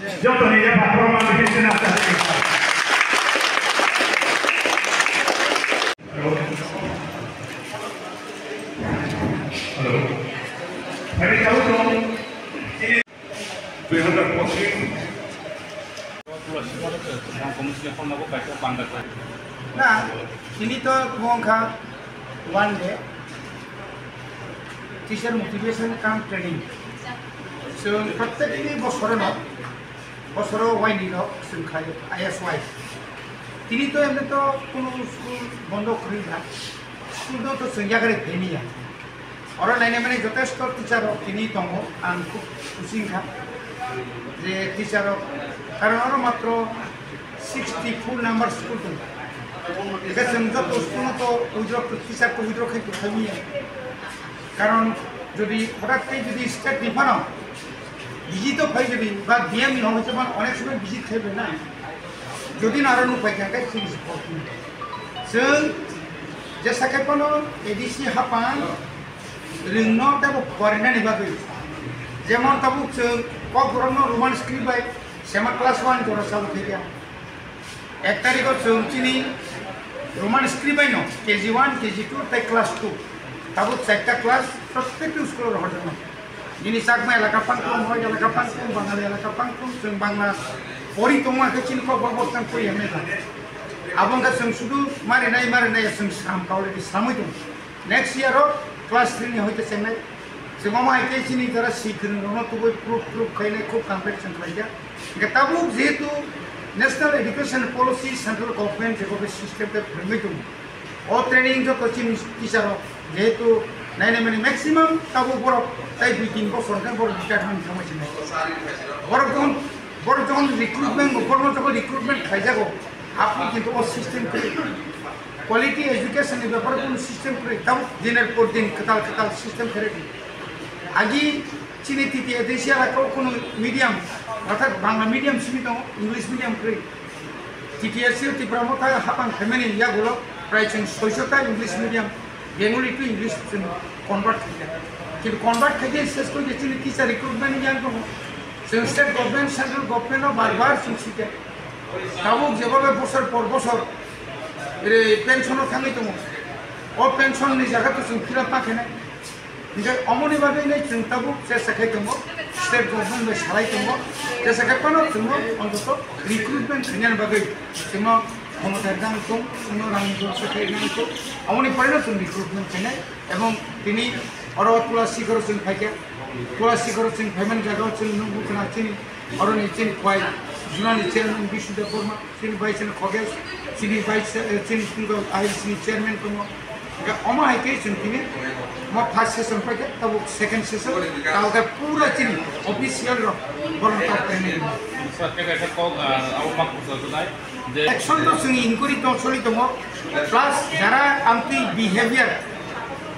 Jotoni ya Pak Roman di sini atas. Halo. Hari tahu dong. 2020 Nah, ini tuh ngongka one day teacher motivation camp training. So प्रत्येक बसरो वाइनी no संखाय ISY. তিনি তো এমনি তো কোনো school বন্ধ করি না স্কুল তো সংখ্যা করে ফেনিয়া ওরা লাইনে মানে যথেষ্ট টিচার তিনি দङ आं খুব খুশি যে টিচার কারণ ওরা মাত্র 64 নাম্বার স্কুল দङ এটা যত স্কুল তো উইদ্র টিচার তো উইদ্র খাইতে খাইমিয়া কারণ যদি হঠাৎ করে যদি স্টেট ডিফানো ভিজিট ফাই যদি বা ডিএম হইতে অনেক সময় ভিজিট খাইবে না যদি না আরো উপায় থাকে जों जेसाखेपनो एडिसि हापान रिंनो तब फरायनायनि बागै जेमन तब जों क'क्राझाराव रमान स्क्रिप्ट बाय सेमा क्लास 1 जरा चालु गैया 1 तारिखआव जों दिनै रमान स्क्रिप्ट बाय न केजि 1 केजि 2 ताय क्लास 2 तब 4टा क्लास प्रत्येक स्कुलाव हरदोंमोन दिनै सागमा एलाका पांकुम হয় एलाका पांकुम बाङालि एलाका पांकुम जों Bangla Ori tunggu ke cini kau bawa tang kau yang mereka. Abang kat seng sudu mari nai seng sam kau lagi samu itu. Next year class 3 ni hoite senai. Semua mai ke cini cara sikhin rono tu boy proof kai nai kau competition lagi. Kita tahu jetu national education policy central government je kau system ter permit tu. Oh training jo kau cini teacher jetu nai mani maximum tahu borok tai bikin kau sorkan borok kita ham sama cini. Borok tu বড় যখন recruitment বড় যখন recruitment খাই যাবো আপনি কিন্তু ও system করে quality এডুকেশনের ব্যাপারে কোনো সিস্টেম করে তাও দিনের পর দিন কাতাল সিস্টেম করে দিই আগে চিনি তৃতীয় দেশীয় এলাকাও কোনো মিডিয়াম অর্থাৎ বাংলা মিডিয়াম সীমিত ইংলিশ মিডিয়াম করে তৃতীয় ত্রিপুরা হাপান ফ্যামিলি ইয়াগুলো প্রায় 600টা English medium Bengali to English convert খাই যায় কিন্তু কনভার্ট খাইতে শেষ করে চিনি টিচার রিক্রুটমেন্ট জ্ঞান পাবো স্টেট গভর্নমেন্ট সেন্ট্রাল গভর্নমেন্টও বারবার চিন্তিত তাবুক যেভাবে বছর পর বছর পেনশনও থাকি দङ ও পেনশনनि জায়গাতে जों ফিরাত পাখে না যে অমনিভাবে নেই जों তাবুক চেষ্টা খাই দङ স্টেট গভর্নমেন্ট সারাই দङ চেষ্টা খাইপানো जों অন্তত রিক্রুটমেন্ট খাইनायनि बागै जों ক্ষমতার দাম কম जों রাंनि জোরসে খাইनाय কম অমনিভাবে जों রিক্রুটমেন্ট খাইनाय এবং তিনি অরতুলা শিখর जों ফাইকে Tulasi kalau cing payment jaga cing nunggu kena cing orang ini cing kuai jurnal chairman bisu de forma cing vice chairman koges cing vice cing tunggu IC chairman tunggu jika oma hai ke cing ini mau first session pakai tahu second session tahu ke pura cing official roh volunteer training. Saya kata kau awak maksud tu dah. Action tu cing inquiry tu sorry tu mau plus jara anti behavior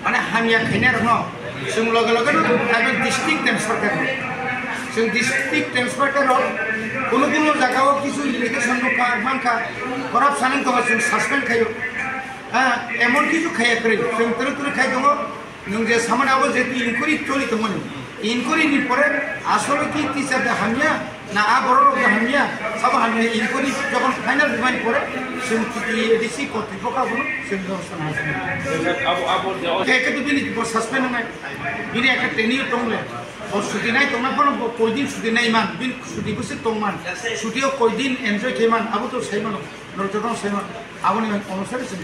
mana hanya kena rumah जों लगे लगे आरो district transfer करो जों district transfer करो कोनो जायगायाव किछु इरिगेशन का मानका करप्शन तो जों सस्पेंड खायो एमन किछु खायाखै जों तुरु खाइ दङ नों जे सामानाबो जे इनक्वायरि चलि दंमोन इनक्वायरिनि परे आसले कि टीचार दे हामिया ना आ बरो दे हामिया सब हामिया इनक्वायरि जखन फाइनल रिमाइंड परे जों एडिसि कर्तृपक्षआबो जों व्यवस्था Abu के तो बिनि सस्पेंड होनाय बिनि एक ट्रेनिंग दंले और छुट्टी नाय दंना पण कोई दिन छुट्टी नाय मान बिन छुट्टी बसे दंमान छुट्टियाव कोई दिन एन्जय खेमान आबो तो साइमान नरजों साइमान आबोनि अनुसार जों